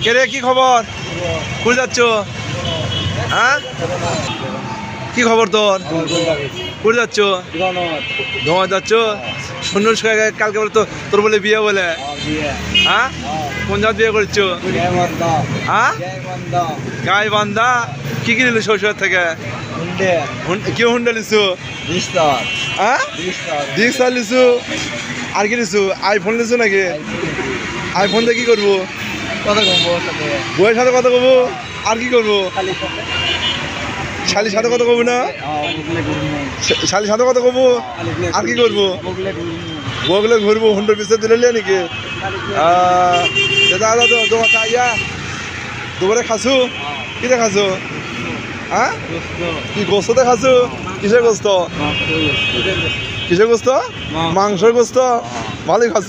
কে রে, কি খবর? কই যাচ্ছ? হ্যাঁ, কি খবর তোর? কই যাচ্ছ? ধোঁয়া যাচ্ছ? সুন্দর কালকে বলে তোর বলে বিয়ে বলে। হ্যাঁ, কোন জাত বিয়ে করছো? হ্যাঁ, গাইবান্ধা। কি কিনলি শ্বশুর থেকে? কি হুন্ডা লিছু? হ্যাঁ, ডিক্সার লিছু। আর কি লিছু? আইফোন লিছু নাকি? আইফোন দিয়ে কি করবো? বউয়ের সাথে কথা কবো। আর কি করবো? শালির সাথে কথা কবো না? শালির সাথে কথা কবো। আর কি করবো? বউগুলো ঘুরবো। হুন্ডার পিছনে তুলে নিয়ে নাকি? দাদা দোয়া খাইয়া দুপুরে খাসু? কিতে খাসু? হ্যাঁ, কি গোস্ততে খাসু? কিসের গোস্ত? কিসের গোস্ত? মাংসের গোস্ত। ভালোই খাসু।